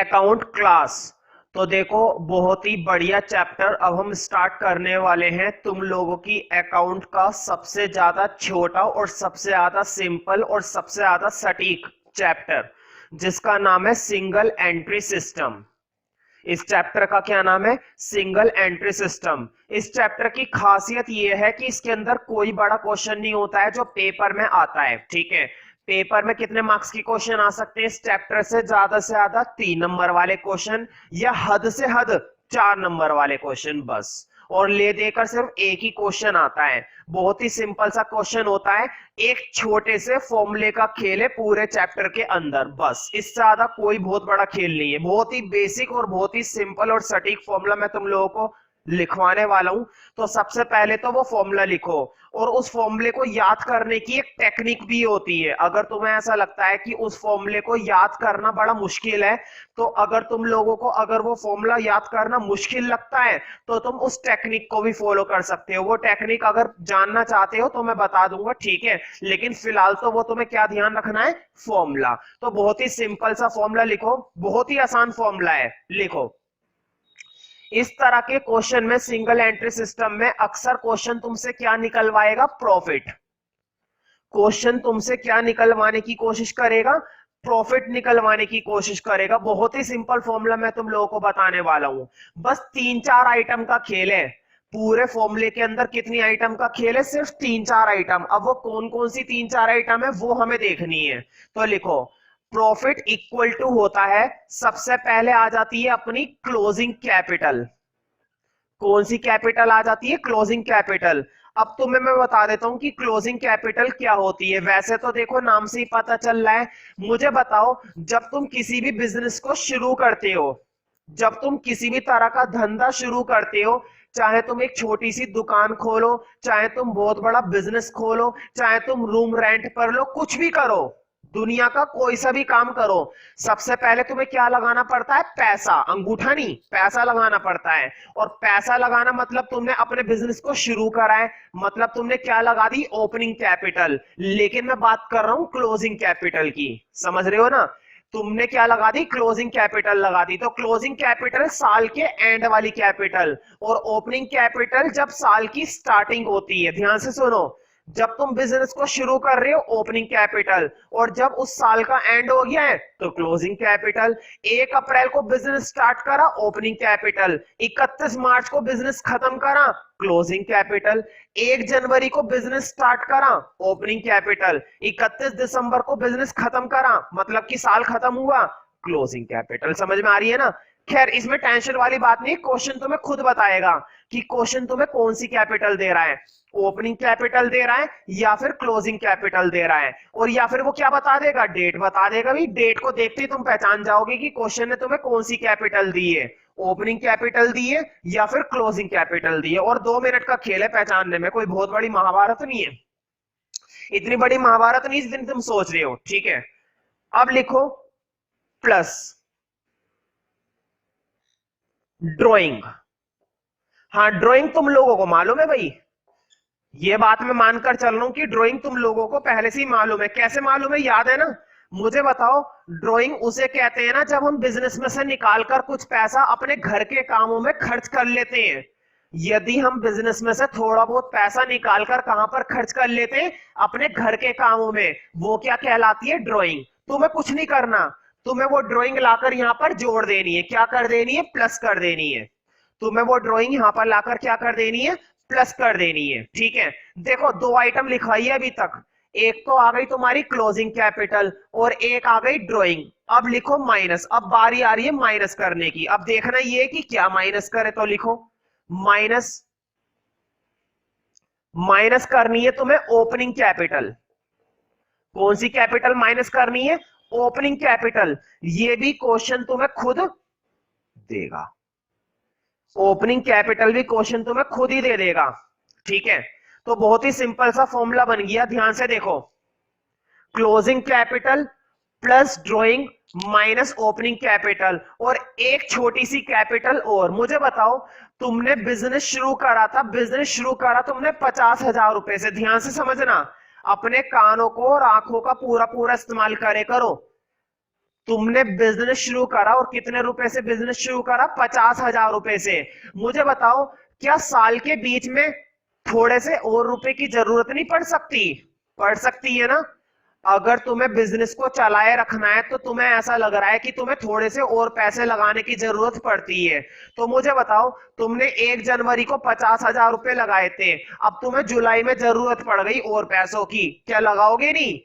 Account class. तो देखो बहुत ही बढ़िया चैप्टर अब हम स्टार्ट करने वाले हैं तुम लोगों की अकाउंट का सबसे ज्यादा छोटा और सबसे ज्यादा सिंपल और सबसे ज्यादा सटीक चैप्टर, जिसका नाम है सिंगल एंट्री सिस्टम। इस चैप्टर का क्या नाम है? Single entry system. इस चैप्टर की खासियत यह है कि इसके अंदर कोई बड़ा क्वेश्चन नहीं होता है जो पेपर में आता है। ठीक है, पेपर में कितने मार्क्स की क्वेश्चन आ सकते हैं इस चैप्टर से ज्यादा 3 नंबर वाले क्वेश्चन, या हद से हद 4 नंबर वाले क्वेश्चन बस। और ले देकर सिर्फ एक ही क्वेश्चन आता है, बहुत ही सिंपल सा क्वेश्चन होता है, एक छोटे से फॉर्मूले का खेल है पूरे चैप्टर के अंदर, बस। इससे ज्यादा कोई बहुत बड़ा खेल नहीं है, बहुत ही बेसिक और बहुत ही सिंपल और सटीक फॉर्मूला मैं तुम लोगों को लिखवाने वाला हूं। तो सबसे पहले तो वो फॉर्मूला लिखो, और उस फॉर्मूले को याद करने की एक टेक्निक भी होती है। अगर तुम्हें ऐसा लगता है कि उस फॉर्मूले को याद करना बड़ा मुश्किल है, तो अगर तुम लोगों को अगर वो फॉर्मूला याद करना मुश्किल लगता है तो तुम उस टेक्निक को भी फॉलो कर सकते हो। वो टेक्निक अगर जानना चाहते हो तो मैं बता दूंगा, ठीक है, लेकिन फिलहाल तो वो तुम्हें क्या ध्यान रखना है? फॉर्मूला। तो बहुत ही सिंपल सा फॉर्मूला लिखो, बहुत ही आसान फॉर्मूला है, लिखो। इस तरह के क्वेश्चन में सिंगल एंट्री सिस्टम में अक्सर क्वेश्चन तुमसे क्या निकलवाएगा? प्रॉफिट। क्वेश्चन तुमसे क्या निकलवाने की कोशिश करेगा? प्रॉफिट निकलवाने की कोशिश करेगा। बहुत ही सिंपल फॉर्मूला मैं तुम लोगों को बताने वाला हूं, बस 3-4 आइटम का खेल है। पूरे फॉर्मूले के अंदर कितनी आइटम का खेल है? सिर्फ 3-4 आइटम। अब वो कौन कौन सी 3-4 आइटम है वो हमें देखनी है। तो लिखो, प्रॉफिट इक्वल टू होता है, सबसे पहले आ जाती है अपनी क्लोजिंग कैपिटल। कौन सी कैपिटल आ जाती है? Closing capital. अब तुम्हें मैं बता देता हूं कि क्लोजिंग कैपिटल क्या होती है। वैसे तो देखो नाम से ही पता चल रहा है। मुझे बताओ, जब तुम किसी भी बिजनेस को शुरू करते हो, जब तुम किसी भी तरह का धंधा शुरू करते हो, चाहे तुम एक छोटी सी दुकान खोलो, चाहे तुम बहुत बड़ा बिजनेस खोलो, चाहे तुम रूम रेंट पर लो, कुछ भी करो, दुनिया का कोई सा भी काम करो, सबसे पहले तुम्हें क्या लगाना पड़ता है? पैसा। अंगूठा नहीं, पैसा लगाना पड़ता है। और पैसा लगाना मतलब तुमने अपने बिजनेस को शुरू करा है, मतलब तुमने क्या लगा दी? Opening capital. लेकिन मैं बात कर रहा हूं क्लोजिंग कैपिटल की, समझ रहे हो ना? तुमने क्या लगा दी? क्लोजिंग कैपिटल लगा दी। तो क्लोजिंग कैपिटल साल के एंड वाली कैपिटल, और ओपनिंग कैपिटल जब साल की स्टार्टिंग होती है। ध्यान से सुनो, जब तुम बिजनेस को शुरू कर रहे हो ओपनिंग कैपिटल, और जब उस साल का एंड हो गया है तो क्लोजिंग कैपिटल। 1 अप्रैल को बिजनेस स्टार्ट करा, ओपनिंग कैपिटल। 31 मार्च को बिजनेस खत्म करा, क्लोजिंग कैपिटल। 1 जनवरी को बिजनेस स्टार्ट करा, ओपनिंग कैपिटल। 31 दिसंबर को बिजनेस खत्म करा, मतलब कि साल खत्म हुआ, क्लोजिंग कैपिटल। समझ में आ रही है ना? खैर, इसमें टेंशन वाली बात नहीं, क्वेश्चन तुम्हें खुद बताएगा कि क्वेश्चन तुम्हें कौन सी कैपिटल दे रहा है, ओपनिंग कैपिटल दे रहा है या फिर क्लोजिंग कैपिटल दे रहा है। और या फिर वो क्या बता देगा? डेट बता देगा। भाई डेट को देखते ही तुम पहचान जाओगे कि क्वेश्चन ने तुम्हें कौन सी कैपिटल दी है, ओपनिंग कैपिटल दी है या फिर क्लोजिंग कैपिटल दी है। और 2 मिनट का खेल है पहचानने में, कोई बहुत बड़ी महाभारत नहीं है, इतनी बड़ी महाभारत नहीं जितनी तुम सोच रहे हो। ठीक है, अब लिखो प्लस ड्राइंग। हाँ, ड्राइंग तुम लोगों को मालूम है भाई, ये बात मैं मानकर चल रहा हूं कि ड्राइंग तुम लोगों को पहले से ही मालूम है। कैसे मालूम है? याद है ना? मुझे बताओ, ड्राइंग उसे कहते हैं ना जब हम बिजनेस में से निकालकर कुछ पैसा अपने घर के कामों में खर्च कर लेते हैं। यदि हम बिजनेस में से थोड़ा बहुत पैसा निकालकर कहां पर खर्च कर लेते हैं? अपने घर के कामों में, वो क्या कहलाती है? ड्राइंग। तुम्हें कुछ नहीं करना, तुम्हें वो ड्राइंग लाकर यहां पर जोड़ देनी है। क्या कर देनी है? प्लस कर देनी है। तुम्हें वो ड्राइंग यहां पर लाकर क्या कर देनी है? प्लस कर देनी है। ठीक है, देखो 2 आइटम लिखवाई है अभी तक, एक तो आ गई तुम्हारी क्लोजिंग कैपिटल और एक आ गई ड्राइंग। अब लिखो माइनस। अब बारी आ रही है माइनस करने की। अब देखना ये कि क्या माइनस करे, तो लिखो माइनस। माइनस करनी है तुम्हें ओपनिंग कैपिटल। कौन सी कैपिटल माइनस करनी है? Opening capital. ये भी क्वेश्चन तुम्हें खुद देगा, ओपनिंग कैपिटल भी क्वेश्चन तुम्हें खुद ही दे देगा। ठीक है, तो बहुत ही सिंपल सा फॉर्मूला बन गया। ध्यान से देखो, closing capital plus drawing minus opening capital, और एक छोटी सी कैपिटल। और मुझे बताओ, तुमने बिजनेस शुरू करा था, बिजनेस शुरू करा तुमने 50,000 रुपए से। ध्यान से समझना, अपने कानों को और आंखों का पूरा पूरा इस्तेमाल करे करो। तुमने बिजनेस शुरू करा और कितने रुपए से बिजनेस शुरू करा? 50,000 रुपए से। मुझे बताओ, क्या साल के बीच में थोड़े से और रुपए की जरूरत नहीं पड़ सकती? पड़ सकती है ना। अगर तुम्हें बिजनेस को चलाए रखना है तो तुम्हें ऐसा लग रहा है कि तुम्हें थोड़े से और पैसे लगाने की जरूरत पड़ती है। तो मुझे बताओ, तुमने 1 जनवरी को 50,000 रुपए लगाए थे, अब तुम्हें जुलाई में जरूरत पड़ गई और पैसों की, क्या लगाओगे? नहीं।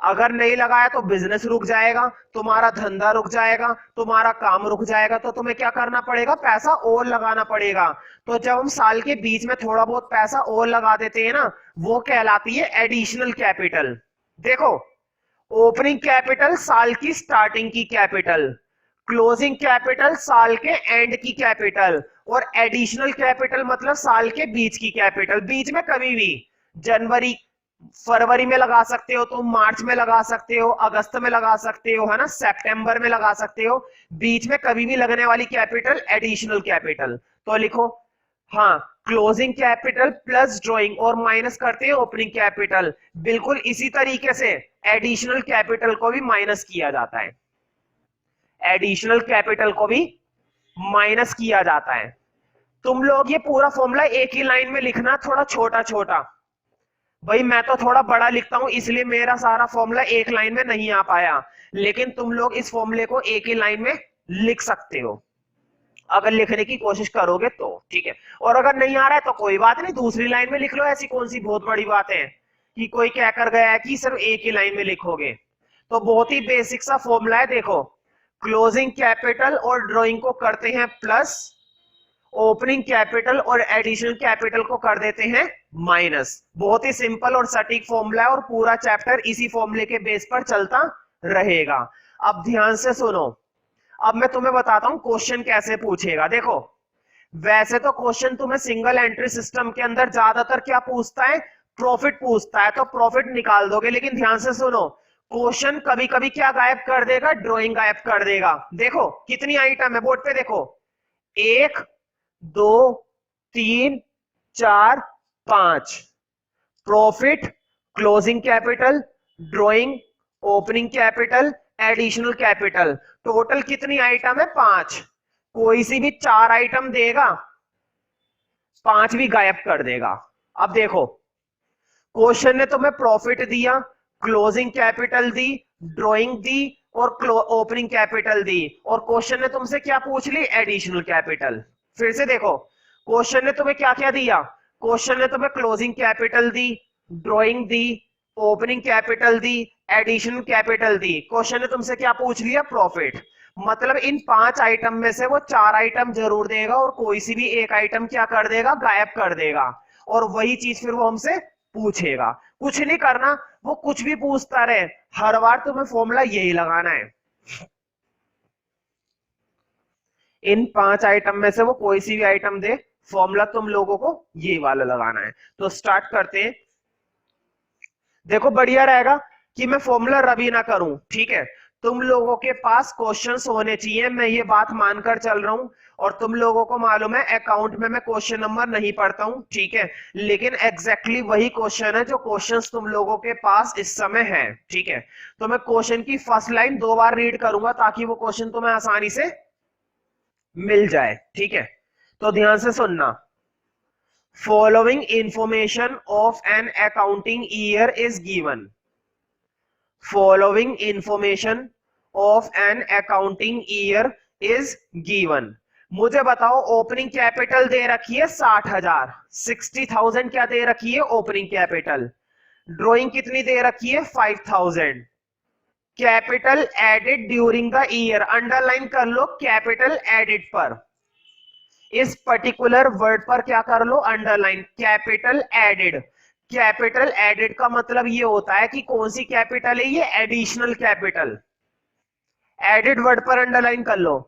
अगर नहीं लगाया तो बिजनेस रुक जाएगा, तुम्हारा धंधा रुक जाएगा, तुम्हारा काम रुक जाएगा, तो तुम्हें क्या करना पड़ेगा? पैसा और लगाना पड़ेगा। तो जब हम साल के बीच में थोड़ा बहुत पैसा और लगा देते हैं ना, वो कहलाती है एडिशनल कैपिटल। देखो, ओपनिंग कैपिटल साल की स्टार्टिंग की कैपिटल, क्लोजिंग कैपिटल साल के एंड की कैपिटल, और एडिशनल कैपिटल मतलब साल के बीच की कैपिटल। बीच में कभी भी, जनवरी फरवरी में लगा सकते हो, तुम मार्च में लगा सकते हो, अगस्त में लगा सकते हो, है ना, सितंबर में लगा सकते हो। बीच में कभी भी लगने वाली कैपिटल एडिशनल कैपिटल। तो लिखो, हाँ, क्लोजिंग कैपिटल प्लस ड्राइंग और माइनस करते हैं ओपनिंग कैपिटल। बिल्कुल इसी तरीके से एडिशनल कैपिटल को भी माइनस किया जाता है, एडिशनल कैपिटल को भी माइनस किया जाता है। तुम लोग ये पूरा फॉर्मूला एक ही लाइन में लिखना, थोड़ा छोटा छोटा। भाई मैं तो थोड़ा बड़ा लिखता हूं, इसलिए मेरा सारा फॉर्मूला एक लाइन में नहीं आ पाया, लेकिन तुम लोग इस फॉर्मूले को एक ही लाइन में लिख सकते हो अगर लिखने की कोशिश करोगे तो, ठीक है। और अगर नहीं आ रहा है तो कोई बात नहीं, दूसरी लाइन में लिख लो, ऐसी कौन सी बहुत बड़ी बात है कि कोई क्या कर गया है कि सिर्फ एक ही लाइन में लिखोगे। तो बहुत ही बेसिक सा फॉर्मूला है, देखो, क्लोजिंग कैपिटल और ड्राइंग को करते हैं प्लस, ओपनिंग कैपिटल और एडिशनल कैपिटल को कर देते हैं माइनस। बहुत ही सिंपल और सटीक फॉर्मूला है और पूरा चैप्टर इसी फॉर्मूले के बेस पर चलता रहेगा। अब ध्यान से सुनो, अब मैं तुम्हें बताता हूं क्वेश्चन कैसे पूछेगा। देखो, वैसे तो क्वेश्चन तुम्हें सिंगल एंट्री सिस्टम के अंदर ज्यादातर क्या पूछता है? प्रॉफिट पूछता है, तो प्रॉफिट निकाल दोगे। लेकिन ध्यान से सुनो, क्वेश्चन कभी कभी क्या गायब कर देगा? ड्राइंग गायब कर देगा। देखो कितनी आइटम है बोर्ड पे, देखो, 1 2 3 4 5। Profit, closing capital, drawing, opening capital, additional capital. Total कितनी आइटम है? 5। कोई सी भी 4 आइटम देगा, 5 भी गायब कर देगा। अब देखो, क्वेश्चन ने तुम्हें प्रॉफिट दिया, क्लोजिंग कैपिटल दी, ड्राइंग दी और ओपनिंग कैपिटल दी, और क्वेश्चन ने तुमसे क्या पूछ ली? Additional capital. फिर से देखो, क्वेश्चन ने तुम्हें क्या क्या दिया? क्वेश्चन ने तुम्हें क्लोजिंग कैपिटल दी, ड्राइंग दी, ओपनिंग कैपिटल दी, एडिशनल कैपिटल दी। क्वेश्चन ने तुमसे क्या पूछ लिया? प्रॉफिट। मतलब इन 5 आइटम में से वो 4 आइटम जरूर देगा और कोई सी भी एक आइटम क्या कर देगा? गायब कर देगा। और वही चीज फिर वो हमसे पूछेगा। कुछ नहीं करना, वो कुछ भी पूछता रहे, हर बार तुम्हें फॉर्मूला यही लगाना है। इन 5 आइटम में से वो कोई सी भी आइटम दे, फॉर्मूला तुम लोगों को ये वाला लगाना है। तो स्टार्ट करते हैं। देखो, बढ़िया रहेगा कि मैं फॉर्मूला रबी ना करूं, ठीक है। तुम लोगों के पास क्वेश्चंस होने चाहिए, मैं ये बात मानकर चल रहा हूं। और तुम लोगों को मालूम है अकाउंट में मैं क्वेश्चन नंबर नहीं पढ़ता हूं, ठीक है, लेकिन एग्जैक्टली वही क्वेश्चन है जो क्वेश्चंस तुम लोगों के पास इस समय है, ठीक है। तो मैं क्वेश्चन की फर्स्ट लाइन 2 बार रीड करूंगा ताकि वो क्वेश्चन तुम्हें आसानी से मिल जाए, ठीक है। तो ध्यान से सुनना। Following information of an accounting year is given. Following information of an accounting year is given. मुझे बताओ, ओपनिंग कैपिटल दे रखी है 60,000, 60,000 क्या दे रखी है? Opening capital. ड्राइंग कितनी दे रखी है? 5,000। Capital added during the year, underline कर लो कैपिटल एडेड पर, इस पर्टिकुलर वर्ड पर क्या कर लो? Underline, capital added. Capital added का मतलब ये होता है कि कौन सी कैपिटल है? ये एडिशनल कैपिटल। एडेड वर्ड पर अंडरलाइन कर लो।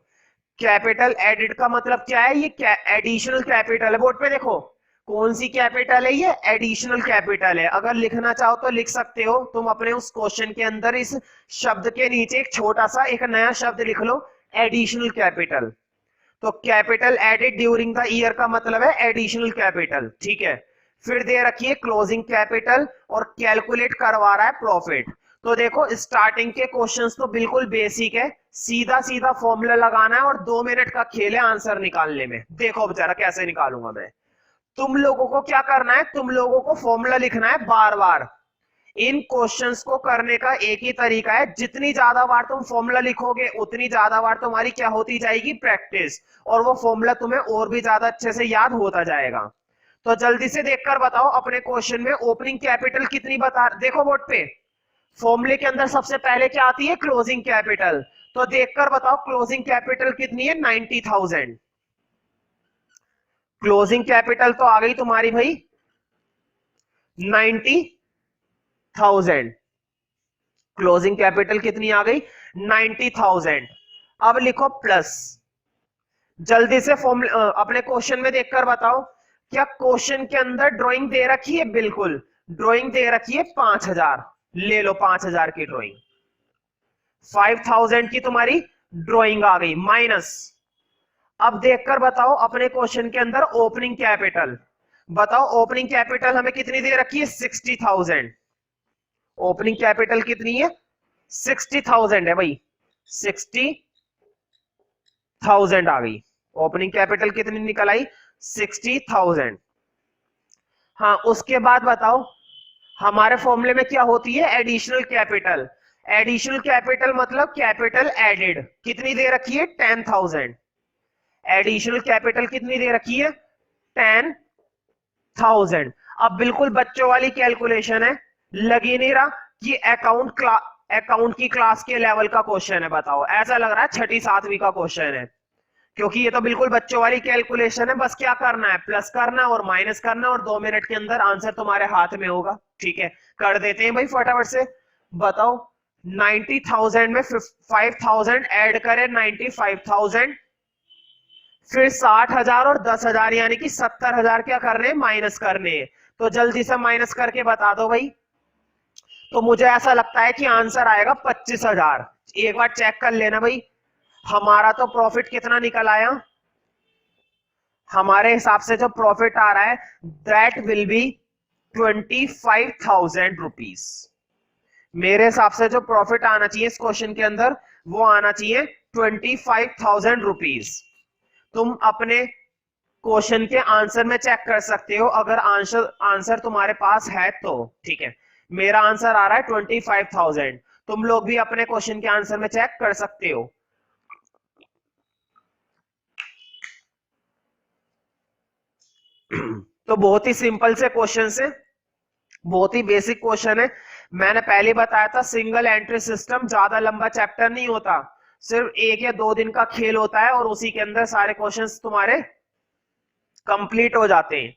कैपिटल एडेड का मतलब क्या है? ये एडिशनल कैपिटल है। बोर्ड पे देखो, कौन सी कैपिटल है? ये एडिशनल कैपिटल है। अगर लिखना चाहो तो लिख सकते हो, तुम अपने उस क्वेश्चन के अंदर इस शब्द के नीचे एक छोटा सा एक नया शब्द लिख लो, एडिशनल कैपिटल। तो capital added during the year का मतलब है एडिशनल कैपिटल, ठीक है। फिर दे रखिए क्लोजिंग कैपिटल और कैलकुलेट करवा रहा है प्रॉफिट। तो देखो स्टार्टिंग के क्वेश्चंस तो बिल्कुल बेसिक है, सीधा सीधा फॉर्मूला लगाना है और 2 मिनट का खेल है आंसर निकालने में। देखो बेचारा कैसे निकालूंगा मैं। तुम लोगों को क्या करना है, तुम लोगों को फॉर्मूला लिखना है बार बार। इन क्वेश्चंस को करने का एक ही तरीका है, जितनी ज्यादा बार तुम फॉर्मूला लिखोगे उतनी ज्यादा बार तुम्हारी क्या होती जाएगी, प्रैक्टिस, और वो फॉर्मूला तुम्हें और भी ज्यादा अच्छे से याद होता जाएगा। तो जल्दी से देखकर बताओ अपने क्वेश्चन में ओपनिंग कैपिटल कितनी बता, देखो बोर्ड पे फॉर्मूले के अंदर सबसे पहले क्या आती है, क्लोजिंग कैपिटल। तो देखकर बताओ क्लोजिंग कैपिटल कितनी है, 90,000। क्लोजिंग कैपिटल तो आ गई तुम्हारी भाई 90,000। क्लोजिंग कैपिटल कितनी आ गई, 90,000। अब लिखो प्लस, जल्दी से फॉर्मूला अपने क्वेश्चन में देखकर बताओ, क्या क्वेश्चन के अंदर ड्राइंग दे रखी है, बिल्कुल ड्राइंग दे रखी है 5,000, ले लो 5,000 की ड्राइंग। 5,000 की तुम्हारी ड्राइंग आ गई, माइनस। अब देखकर बताओ अपने क्वेश्चन के अंदर ओपनिंग कैपिटल, बताओ ओपनिंग कैपिटल हमें कितनी दे रखी है, 60,000। ओपनिंग कैपिटल कितनी है, 60,000 है भाई, 60,000 आ गई। ओपनिंग कैपिटल कितनी निकल आई, 60,000। हाँ उसके बाद बताओ हमारे फॉर्मूले में क्या होती है, एडिशनल कैपिटल। एडिशनल कैपिटल मतलब कैपिटल एडेड, कितनी दे रखी है, 10,000। एडिशनल कैपिटल कितनी दे रखी है, 10,000। अब बिल्कुल बच्चों वाली कैलकुलेशन है, लग ही नहीं रहा कि अकाउंट की क्लास के लेवल का क्वेश्चन है। बताओ ऐसा लग रहा है छठी सातवीं का क्वेश्चन है, क्योंकि ये तो बिल्कुल बच्चों वाली कैलकुलेशन है। बस क्या करना है, प्लस करना है और माइनस करना है और 2 मिनट के अंदर आंसर तुम्हारे हाथ में होगा। ठीक है, कर देते हैं भाई फटाफट से। बताओ 90,000 में 5,000 ऐड करें, 95,000, फिर 60,000 और 10,000 यानी कि 70,000 क्या करने हैं, माइनस करने हैं। तो जल्दी से माइनस करके बता दो भाई। तो मुझे ऐसा लगता है कि आंसर आएगा 25,000। एक बार चेक कर लेना भाई, हमारा तो प्रॉफिट कितना निकल आया। हमारे हिसाब से जो प्रॉफिट आ रहा है दैट विल बी 25,000 रुपीज। मेरे हिसाब से जो प्रॉफिट आना चाहिए इस क्वेश्चन के अंदर वो आना चाहिए 25,000 रुपीज। तुम अपने क्वेश्चन के आंसर में चेक कर सकते हो, अगर आंसर तुम्हारे पास है तो। ठीक है, मेरा आंसर आ रहा है 25,000। तुम लोग भी अपने क्वेश्चन के आंसर में चेक कर सकते हो। तो बहुत ही सिंपल से क्वेश्चन से, बहुत ही बेसिक क्वेश्चन है। मैंने पहले बताया था सिंगल एंट्री सिस्टम ज्यादा लंबा चैप्टर नहीं होता, सिर्फ 1 या 2 दिन का खेल होता है और उसी के अंदर सारे क्वेश्चंस तुम्हारे कंप्लीट हो जाते हैं।